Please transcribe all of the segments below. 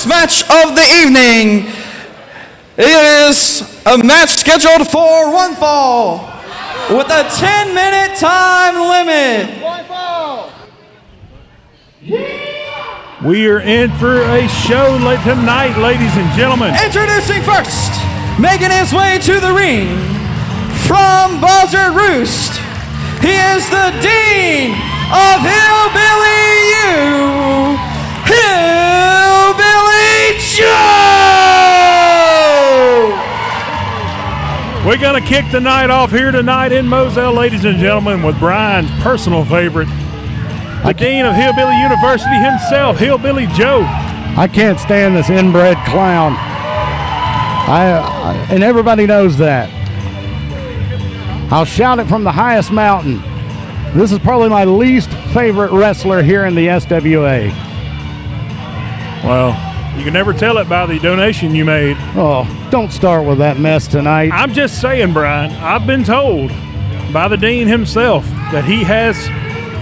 Match of the evening. It is a match scheduled for one fall with a 10-minute time limit. One fall. We are in for a show tonight, ladies and gentlemen. Introducing first, making his way to the ring from Buzzard Roost. He is the Dean of Hillbilly U, Hillbilly Joe! We're going to kick the night off here tonight in Moselle, ladies and gentlemen, with Brian's personal favorite, the Dean of Hillbilly University himself, Hillbilly Joe. I can't stand this inbred clown. And everybody knows that. I'll shout it from the highest mountain. This is probably my least favorite wrestler here in the SWA. Well, you can never tell it by the donation you made. Oh, don't start with that mess tonight. I'm just saying, Brian, I've been told by the Dean himself that he has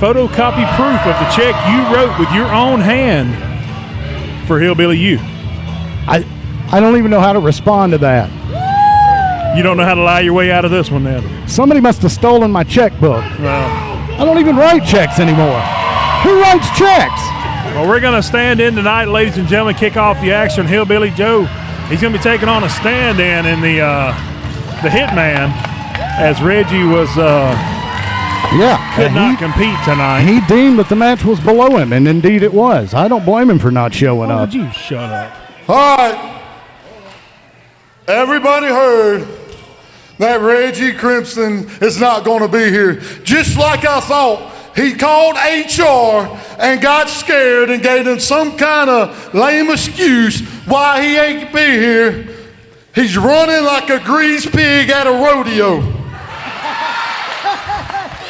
photocopy proof of the check you wrote with your own hand for Hillbilly U. I don't even know how to respond to that. You don't know how to lie your way out of this one, then? Somebody must have stolen my checkbook. Well, I don't even write checks anymore. Who writes checks? Well, we're going to stand in tonight, ladies and gentlemen, kick off the action. Hillbilly Joe, he's going to be taking on a stand-in in the Hitman, as Reggie was could not compete tonight. He deemed that the match was below him, and indeed it was. I don't blame him for not showing up. Would you shut up? All right. Everybody heard that Reggie Crimson is not going to be here. Just like I thought. He called HR and got scared and gave them some kind of lame excuse why he ain't be here. He's running like a greased pig at a rodeo.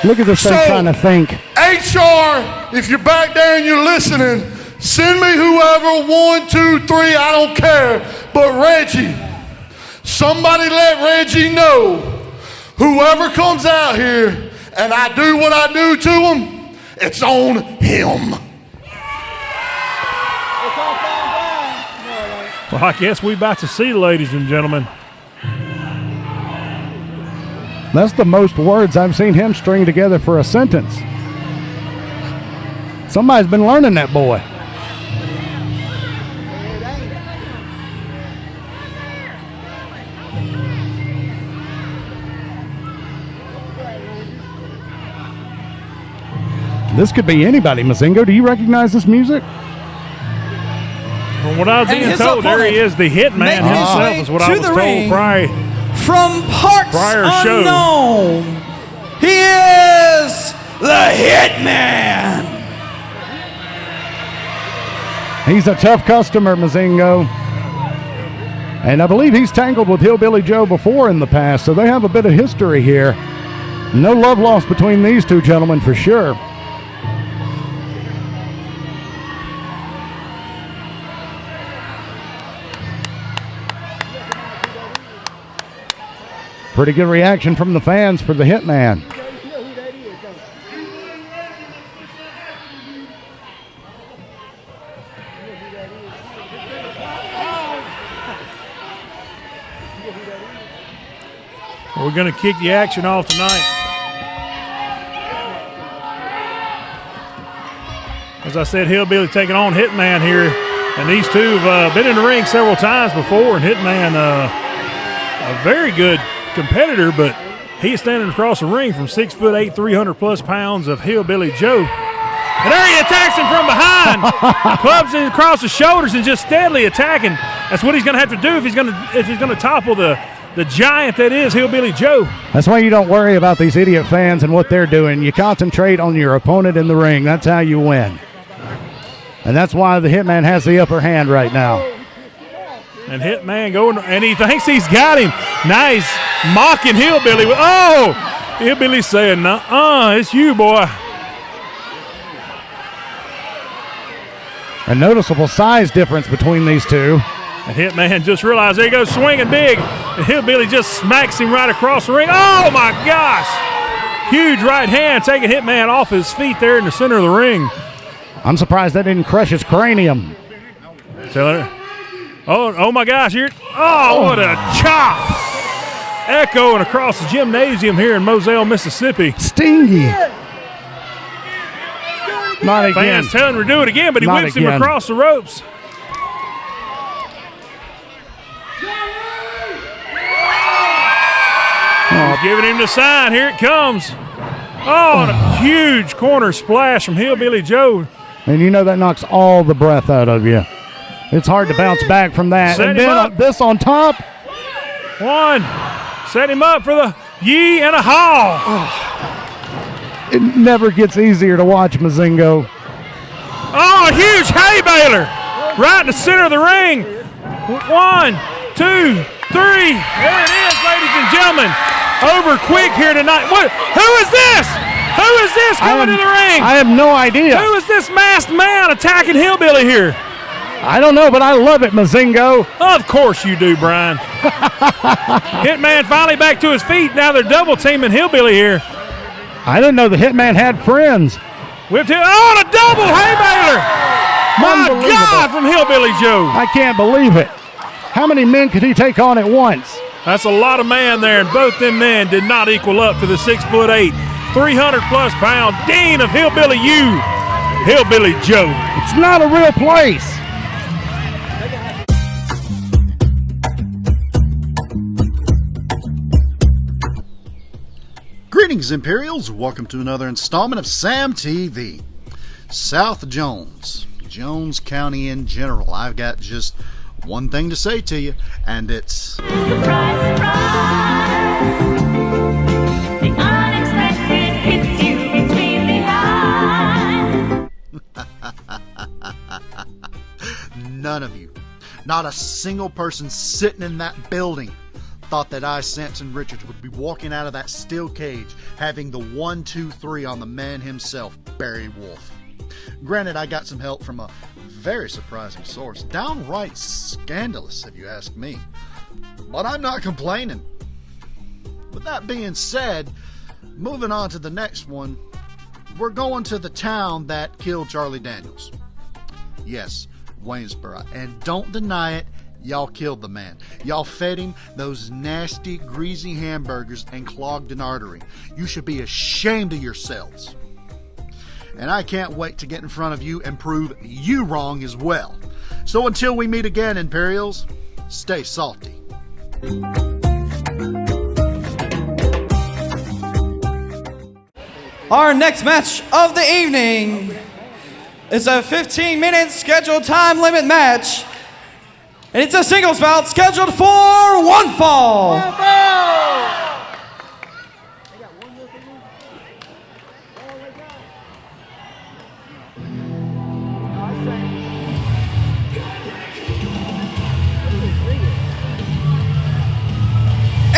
Look at this thing trying to think. HR, if you're back there and you're listening, send me whoever, 1, 2, 3, I don't care. But Reggie, somebody let Reggie know, whoever comes out here and I do what I do to him, it's on him. Well, I guess we're about to see, ladies and gentlemen. That's the most words I've seen him string together for a sentence. Somebody's been learning that boy. This could be anybody, Mazingo. Do you recognize this music? From what I was being told, there he is, the Hitman himself, is what I was told prior. From parts unknown, he is the Hitman. He's a tough customer, Mazingo. And I believe he's tangled with Hillbilly Joe before in the past, so they have a bit of history here. No love lost between these two gentlemen for sure. Pretty good reaction from the fans for the Hitman. We're going to kick the action off tonight. As I said, Hillbilly taking on Hitman here. And these two have been in the ring several times before. And Hitman, a very good competitor, but he's standing across the ring from 6'8", 300+ pounds of Hillbilly Joe. And there he attacks him from behind. Clubs him across the shoulders and just steadily attacking. That's what he's going to have to do if he's going to topple the giant that is Hillbilly Joe. That's why you don't worry about these idiot fans and what they're doing. You concentrate on your opponent in the ring. That's how you win. And that's why the Hitman has the upper hand right now. And Hitman going, and he thinks he's got him. Nice mocking Hillbilly. Oh, Hillbilly saying, it's you, boy. A noticeable size difference between these two. And Hitman just realized there he goes swinging big. And Hillbilly just smacks him right across the ring. Oh, my gosh. Huge right hand taking Hitman off his feet there in the center of the ring. I'm surprised that didn't crush his cranium. Oh my gosh. What a chop. Echoing across the gymnasium here in Moselle, Mississippi. Stingy. Not again. Fans telling him to do it again, but he Not whips again. him across the ropes. Giving him the sign. Here it comes. Oh, and a huge corner splash from Hillbilly Joe. And you know that knocks all the breath out of you. It's hard to bounce back from that. Set and him then up. this on top. One. Set him up for the yee and a haul. It never gets easier to watch, Mazingo. Oh, a huge hay baler. Right in the center of the ring. 1, 2, 3. There it is, ladies and gentlemen. Over quick here tonight. Who is this? Who is this coming to the ring? I have no idea. Who is this masked man attacking Hillbilly here? I don't know, but I love it, Mazingo. Of course you do, Brian. Hitman finally back to his feet. Now they're double teaming Hillbilly here. I didn't know the Hitman had friends. Whipped him. Oh, and a double hay baler. My God, from Hillbilly Joe. I can't believe it. How many men could he take on at once? That's a lot of man there, and both them men did not equal up to the 6'8", 300-plus pound dean of Hillbilly U, Hillbilly Joe. It's not a real place. Greetings, Imperials. Welcome to another installment of Sam TV. South Jones County in general. I've got just one thing to say to you, and it's Surprise, surprise. The unexpected hits you between the eyes. none of you, not a single person sitting in that building, thought that I, Samson Richards, would be walking out of that steel cage having the 1, 2, 3 on the man himself, Barry Wolf. Granted, I got some help from a very surprising source. Downright scandalous, if you ask me. But I'm not complaining. With that being said, moving on to the next one, we're going to the town that killed Charlie Daniels. Yes, Waynesboro. And don't deny it, y'all killed the man. Y'all fed him those nasty, greasy hamburgers and clogged an artery. You should be ashamed of yourselves. And I can't wait to get in front of you and prove you wrong as well. So until we meet again, Imperials, stay salty. Our next match of the evening is a 15-minute scheduled time limit match. And it's a singles bout scheduled for one fall.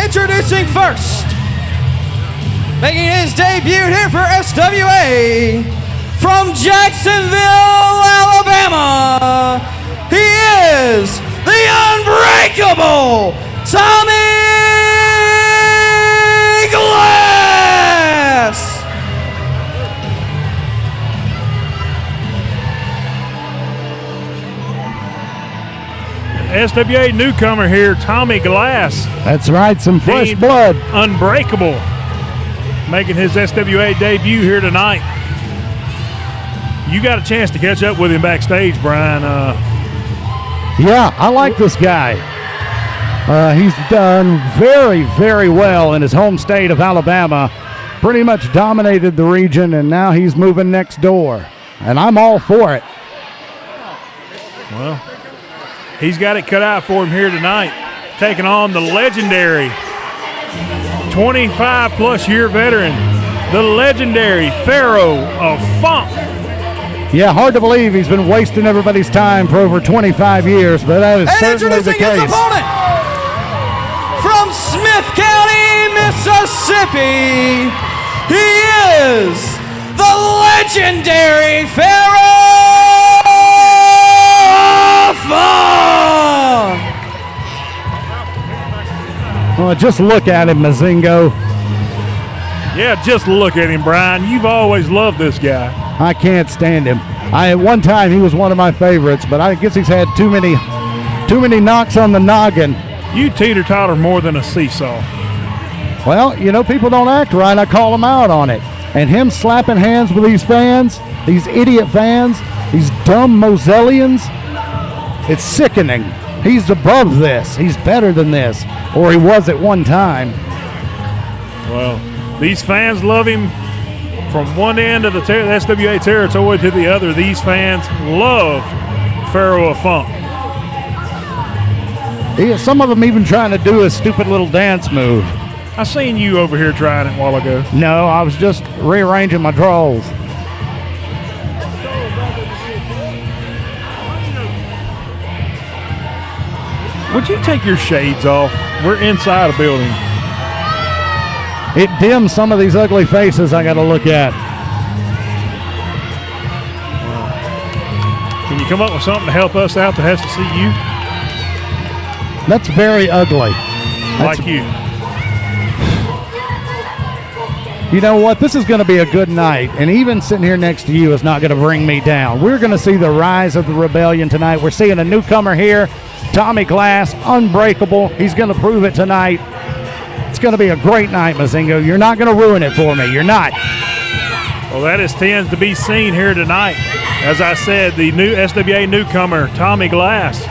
Introducing first, making his debut here for SWA, from Jacksonville, Alabama, he is the unbreakable Tommy Glass. SWA newcomer here, Tommy Glass. That's right, some fresh Dean blood. Unbreakable, making his SWA debut here tonight. You got a chance to catch up with him backstage, Brian. Yeah, I like this guy. He's done very, very well in his home state of Alabama. Pretty much dominated the region, and now he's moving next door. and I'm all for it. Well, he's got it cut out for him here tonight, taking on the legendary 25-plus year veteran, the legendary Pharaoh of Funk. Yeah, hard to believe he's been wasting everybody's time for over 25 years, but that is And certainly the introducing his case. opponent from Smith County, Mississippi, he is the legendary Pharaoh of Funk. Well, just look at him, Mazingo. Yeah, just look at him, Brian. You've always loved this guy. I can't stand him. At one time he was one of my favorites, but I guess he's had too many knocks on the noggin. You teeter-totter more than a seesaw. Well, you know, people don't act right. I call him out on it. And him slapping hands with these fans, these idiot fans, these dumb Moselians, it's sickening. He's above this. He's better than this. Or he was at one time. Well, these fans love him from one end of the SWA territory to the other. These fans love Pharaoh of Funk. Some of them even trying to do a stupid little dance move. I seen you over here trying it a while ago. No, I was just rearranging my drawers. Would you take your shades off? We're inside a building. It dims some of these ugly faces I got to look at. Can you come up with something to help us out that has to see you? That's very ugly. Like you. You know what? This is going to be a good night, and even sitting here next to you is not going to bring me down. We're going to see the rise of the rebellion tonight. We're seeing a newcomer here, Tommy Glass, unbreakable. He's going to prove it tonight. It's going to be a great night, Mazingo. You're not going to ruin it for me. You're not. Well, that tends to be seen here tonight. As I said, the new SWA newcomer, Tommy Glass,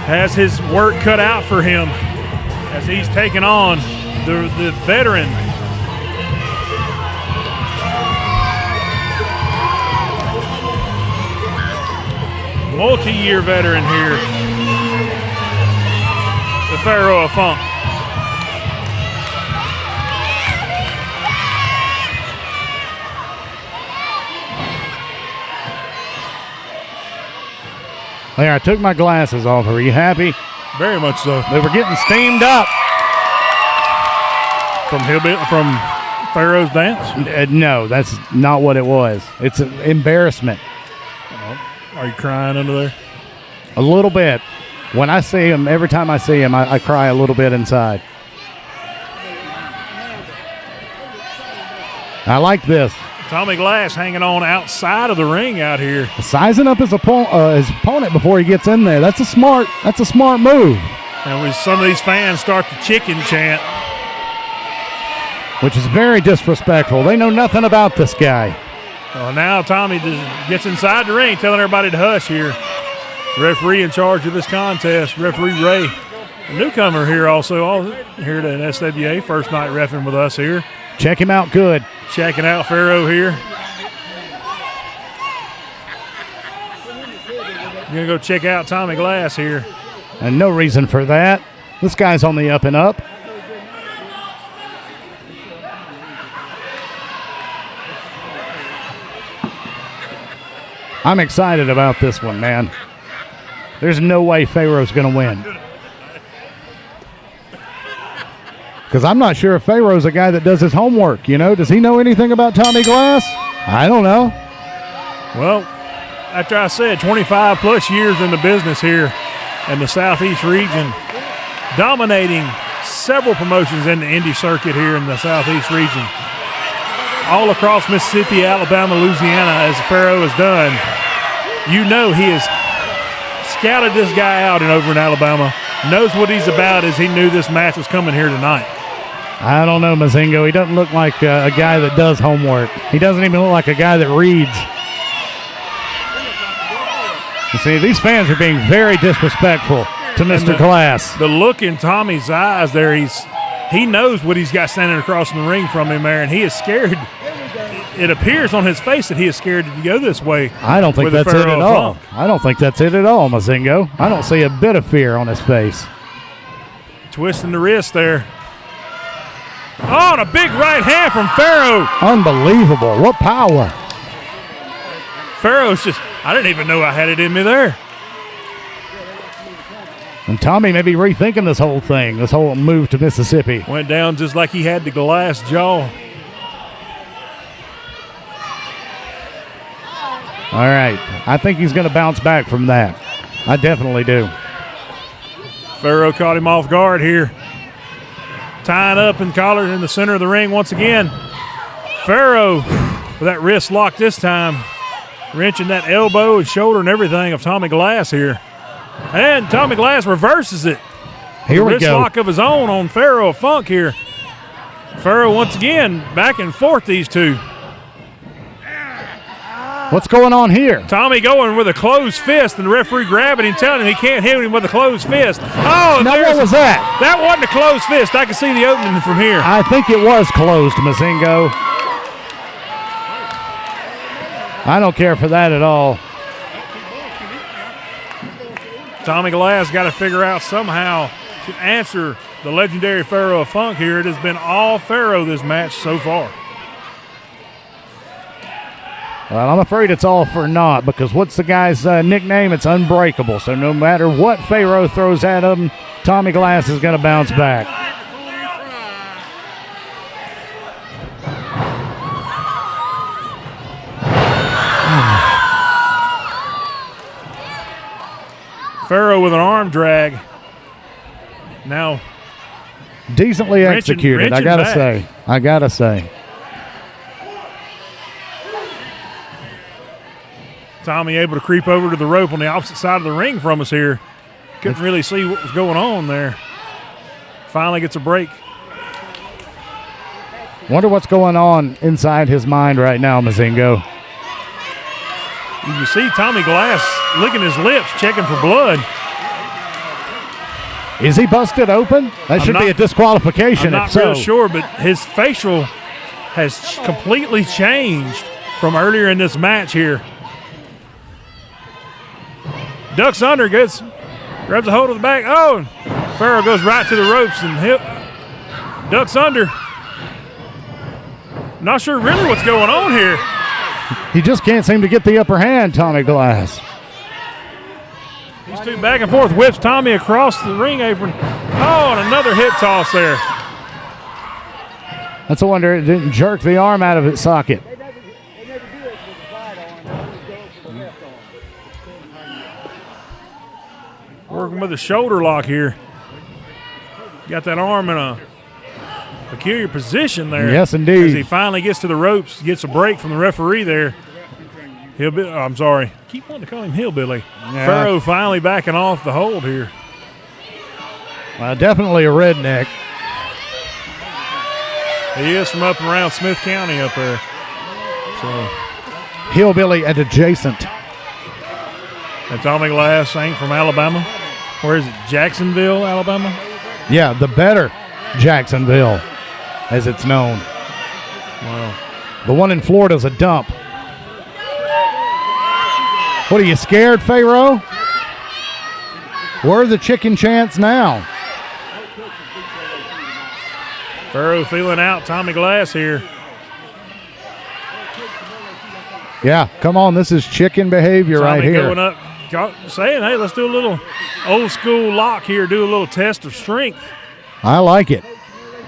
has his work cut out for him as he's taking on the veteran multi-year veteran here, the Pharaoh of Funk. There, I took my glasses off. Are you happy? Very much so. They were getting steamed up. From Pharaoh's dance? No, that's not what it was. It's an embarrassment. Are you crying under there? A little bit. When I see him, every time I see him, I cry a little bit inside. I like this. Tommy Glass hanging on outside of the ring out here. Sizing up his opponent before he gets in there. That's a smart move. And when some of these fans start the chicken chant, which is very disrespectful. They know nothing about this guy. well, now Tommy just gets inside the ring telling everybody to hush here. Referee in charge of this contest, Referee Ray. A newcomer here also here to SWA, first night reffing with us here. Check him out good. Checking out Pharaoh here. You're going to go check out Tommy Glass here. And no reason for that. This guy's on the up and up. I'm excited about this one, man. There's no way Pharaoh's going to win. Because I'm not sure if Pharaoh's a guy that does his homework, you know? Does he know anything about Tommy Glass? I don't know. Well, after I said 25 plus years in the business here in the Southeast region, dominating several promotions in the indie circuit here in the Southeast region, all across Mississippi, Alabama, Louisiana, as Pharaoh has done. You know he has scouted this guy out over in Alabama, knows what he's about as he knew this match was coming here tonight. I don't know, Mazingo. He doesn't look like a guy that does homework. He doesn't even look like a guy that reads. You see, these fans are being very disrespectful to Mr. Glass. The look in Tommy's eyes there, he knows what he's got standing across the ring from him there, and he is scared. it appears on his face that he is scared to go this way. I don't think with the that's it Pharaoh at of all. Funk. I don't think that's it at all, Mazingo. I don't see a bit of fear on his face. Twisting the wrist there. Oh, and a big right hand from Pharaoh. Unbelievable. What power. Pharaoh's just, I didn't even know I had it in me there. And Tommy may be rethinking this whole thing, this whole move to Mississippi. Went down just like he had the glass jaw. All right. I think he's going to bounce back from that. I definitely do. Pharaoh caught him off guard here. Tying up and collar in the center of the ring once again. Pharaoh with that wrist lock this time. Wrenching that elbow and shoulder and everything of Tommy Glass here. And Tommy Glass reverses it. Here we wrist go. lock of his own on Pharaoh of Funk here. Pharaoh once again back and forth, these two. What's going on here? Tommy going with a closed fist and the referee grabbing him, telling him he can't hit him with a closed fist. Oh, Now, what was that? That wasn't a closed fist. I can see the opening from here. I think it was closed, Mazingo. I don't care for that at all. Tommy Glass got to figure out somehow to answer the legendary Pharaoh of Funk here. It has been all Pharaoh this match so far. Well, I'm afraid it's all for naught because what's the guy's nickname? It's Unbreakable. So no matter what Pharaoh throws at him, Tommy Glass is going to bounce back. Pharaoh with an arm drag. Now Decently executed, I wrenching got to back. say. I got to say. Tommy able to creep over to the rope on the opposite side of the ring from us here. Couldn't really see what was going on there. Finally gets a break. Wonder what's going on inside his mind right now, Mazingo. You can see Tommy Glass licking his lips, checking for blood. Is he busted open? That should be a disqualification. I'm not if so. real sure, but his facial has completely changed from earlier in this match here. Ducks under, grabs a hold of the back. Oh, and Pharaoh goes right to the ropes and ducks under. Not sure really what's going on here. He just can't seem to get the upper hand, Tommy Glass. These two back and forth, whips Tommy across the ring apron. Oh, and another hip toss there. That's a wonder it didn't jerk the arm out of its socket. Working with a shoulder lock here. Got that arm in a peculiar position there. Yes, indeed. As he finally gets to the ropes, gets a break from the referee there. Hillbilly, I'm sorry. Keep wanting to call him Hillbilly. Yeah. Pharaoh finally backing off the hold here. Definitely a redneck. He is from up around Smith County up there. So, Hillbilly and adjacent. and Tommy Glass ain't from Alabama. Where is it? Jacksonville, Alabama? Yeah, the better Jacksonville, as it's known. Wow. The one in Florida is a dump. What, are you scared, Pharaoh? Where's the chicken chance now? Pharaoh feeling out Tommy Glass here. Yeah, come on, this is chicken behavior right Tommy here. going up, saying, hey, let's do a little old school lock here, do a little test of strength. I like it.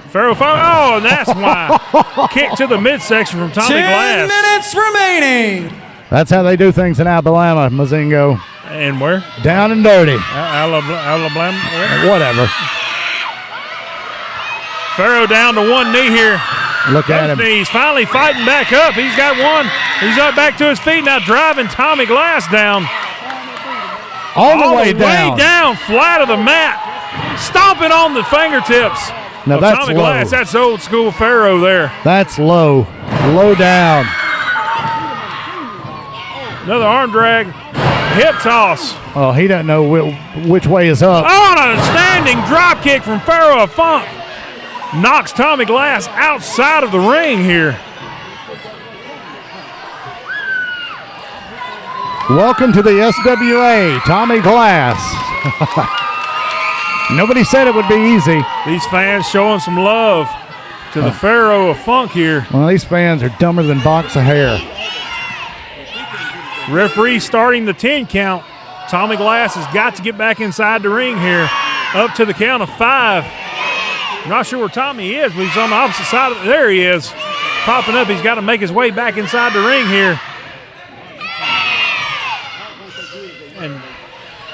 Pharaoh, oh, and that's why. Kick to the midsection from Tommy 10 Glass. minutes remaining. That's how they do things in Alabama, Mazingo. And where? Down and dirty. Alabama. Where? Whatever. Pharaoh down to one knee here. Look at him. He's finally fighting back up. He's got one. He's up back to his feet now, driving Tommy Glass down. All the way down. Way down, flat of the mat. Stomping on the fingertips. Now of that's Tommy low. Glass. That's old school Pharaoh there. That's low. Low down. Another arm drag. Hip toss. Oh, he doesn't know which way is up. Oh, and a standing drop kick from Pharaoh of Funk. Knocks Tommy Glass outside of the ring here. Welcome to the SWA, Tommy Glass. Nobody said it would be easy. These fans showing some love to the Pharaoh of Funk here. Well, these fans are dumber than box of hair. Referee starting the 10 count. Tommy Glass has got to get back inside the ring here. Up to the count of 5. I'm not sure where Tommy is, but he's on the opposite side of it. There he is. Popping up. He's got to make his way back inside the ring here. And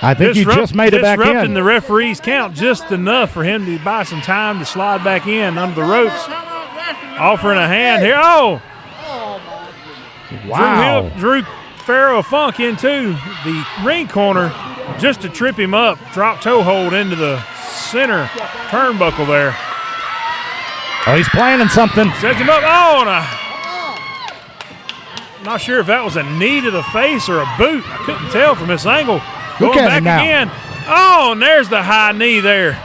I think he just made it back disrupting in. the referee's count just enough for him to buy some time to slide back in under the ropes. Offering a hand here. Oh! Wow. Drew Pharaoh of Funk into the ring corner just to trip him up. Drop toe hold into the center turnbuckle there. Oh, he's planning something. Sets him up. Oh, and not sure if that was a knee to the face or a boot. I couldn't tell from this angle. Look Going at back him now. again. Oh, and there's the high knee there.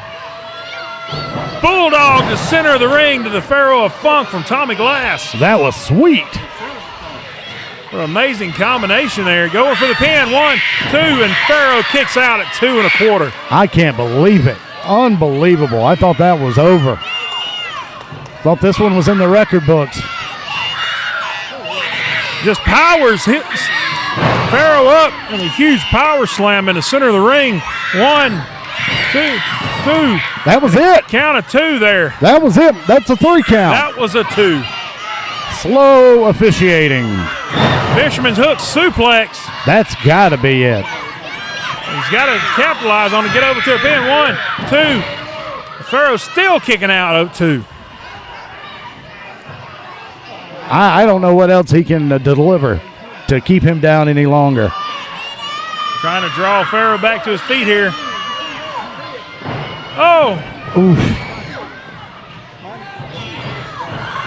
Bulldog to center of the ring to the Pharaoh of Funk from Tommy Glass. That was sweet. What an amazing combination there. Going for the pin. 1, 2, and Pharaoh kicks out at 2 1/4. I can't believe it. Unbelievable. I thought that was over. Thought this one was in the record books. Just powers hits Pharaoh up and a huge power slam in the center of the ring. 1, 2, 2. That was it. Count of 2 there. That was it. That's a 3 count. That was a 2. Slow officiating. Fisherman's hook suplex. That's got to be it. He's got to capitalize on to get over to a pin. 1, 2. Pharaoh's still kicking out at 2. I don't know what else he can deliver to keep him down any longer. Trying to draw Pharaoh back to his feet here. Oh! Oof.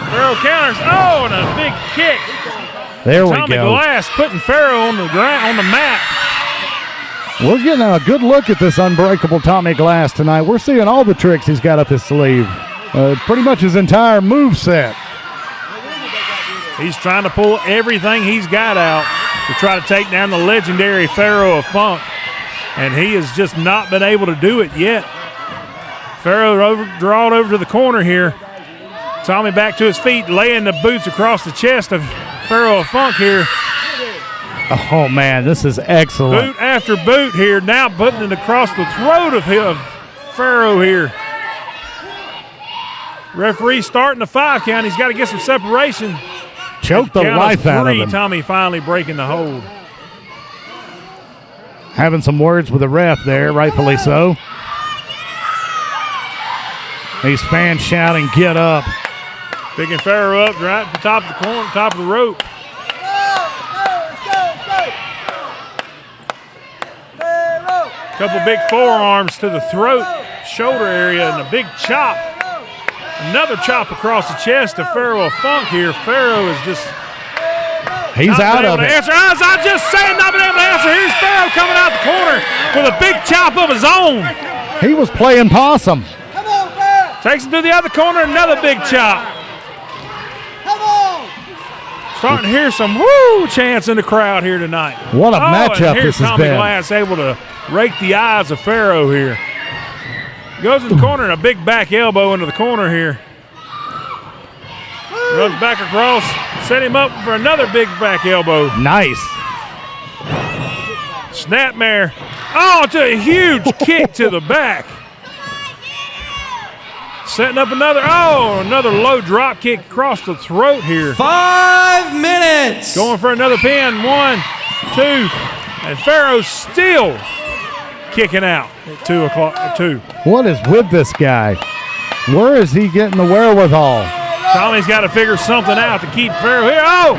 Pharaoh counters. Oh, and a big kick. There we Tommy go. Glass putting Pharaoh on the ground, on the mat. We're getting a good look at this unbreakable Tommy Glass tonight. We're seeing all the tricks he's got up his sleeve. Pretty much his entire move set. He's trying to pull everything he's got out to try to take down the legendary Pharaoh of Funk, and he has just not been able to do it yet. Pharaoh drawn over to the corner here. Tommy back to his feet, laying the boots across the chest of Pharaoh of Funk here. Oh, man, this is excellent. Boot after boot here, now putting it across the throat of Pharaoh here. Referee starting the 5 count. He's got to get some separation. Choked the Count life out of 3, him. Tommy finally breaking the hold. Having some words with the ref there, rightfully so. These fans shouting, "Get up." Picking Pharaoh up right at the top of the corner, top of the rope. Couple big forearms to the throat, shoulder area, and a big chop. Another chop across the chest of Pharaoh of Funk here. Pharaoh is just He's not out been able of to it. answer. As I just said, not been able to answer. Here's Pharaoh coming out the corner with a big chop of his own. He was playing possum. Takes him to the other corner, another big chop. Starting to hear some woo chants in the crowd here tonight. What a and matchup here's this has Tommy been. Glass able to rake the eyes of Pharaoh here. Goes in the corner and a big back elbow into the corner here. Runs back across, set him up for another big back elbow. Nice. Snapmare. Oh, to a huge kick to the back. Setting up another low drop kick across the throat here. 5 minutes. Going for another pin. 1, 2, and Pharaoh's still kicking out at 2 o'clock. At 2. What is with this guy? Where is he getting the wherewithal? Tommy's got to figure something out to keep Pharaoh here. Oh,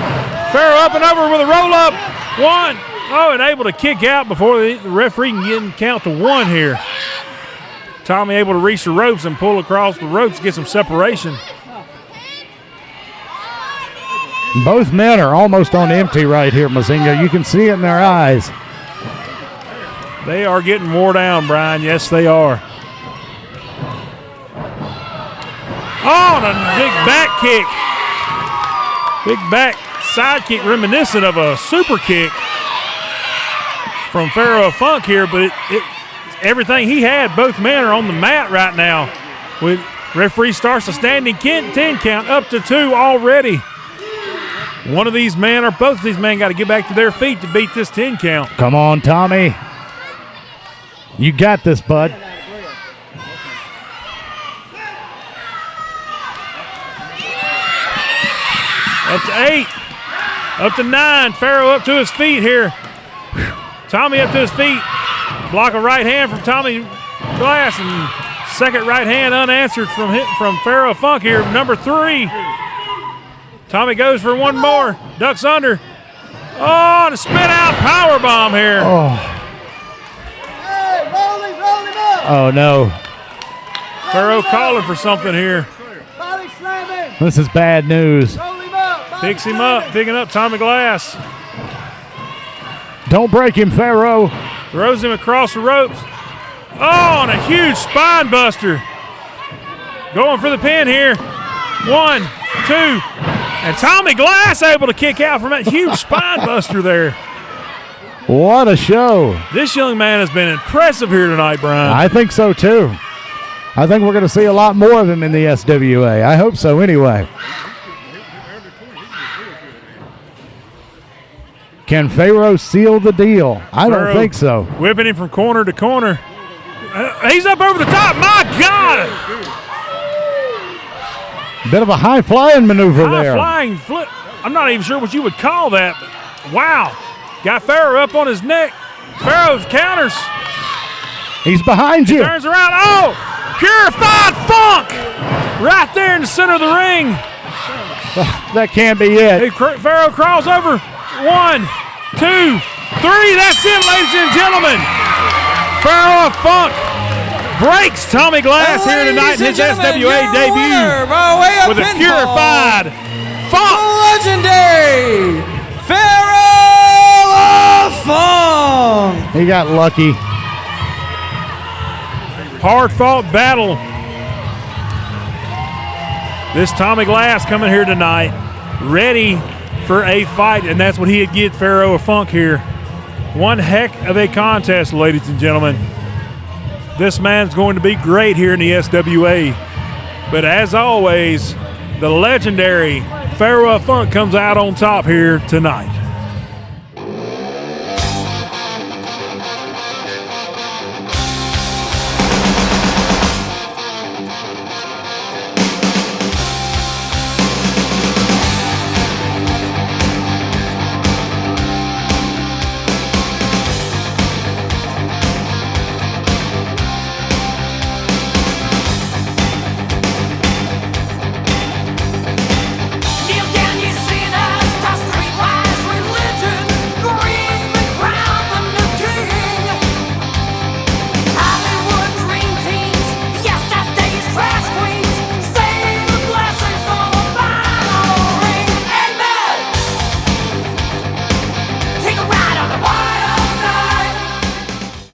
Pharaoh up and over with a roll up. 1. Oh, and able to kick out before the referee can get him count to 1 here. Tommy able to reach the ropes and pull across the ropes, get some separation. Both men are almost on empty right here, Mazinga. You can see it in their eyes. They are getting wore down, Brian. Yes, they are. Oh, and a big back kick. Big back side kick reminiscent of a super kick. from Pharaoh of Funk here, but everything he had, both men are on the mat right now. With referee starts a standing 10 count, up to 2 already. One of these men or both of these men got to get back to their feet to beat this 10 count. Come on, Tommy. You got this, bud. Up to 8. Up to 9. Pharaoh up to his feet here. Tommy up to his feet. Block a right hand from Tommy Glass, and second right hand unanswered from Pharaoh Funk here, number 3. Tommy goes for one more. Ducks under. Oh, and a spit out power bomb here. Oh, no. Pharaoh calling for something here. This is bad news. Picks him up, picking up Tommy Glass. Don't break him, Pharaoh. Throws him across the ropes. Oh, and a huge spine buster. Going for the pin here. 1, 2. And Tommy Glass able to kick out from that huge spine buster there. What a show. This young man has been impressive here tonight, Brian. I think so, too. I think we're going to see a lot more of him in the SWA. I hope so anyway. Can Pharaoh seal the deal? I don't think so. Whipping him from corner to corner. He's up over the top. My God! Bit of a high-flying maneuver there. High-flying flip. I'm not even sure what you would call that. But wow. Got Pharaoh up on his neck. Pharaoh counters. He's behind you. Turns around. Oh! Purified Funk! Right there in the center of the ring. That can't be it. Pharaoh crawls over. 1, 2, 3. That's it, ladies and gentlemen. Pharaoh of Funk breaks Tommy Glass here tonight in his SWA debut with a purified Funk. Legendary Pharaoh of Funk. He got lucky. Hard-fought battle. This Tommy Glass coming here tonight, ready for a fight, and that's what he'd get Pharaoh of Funk here. One heck of a contest, ladies and gentlemen. This man's going to be great here in the SWA. But as always, the legendary Pharaoh of Funk comes out on top here tonight.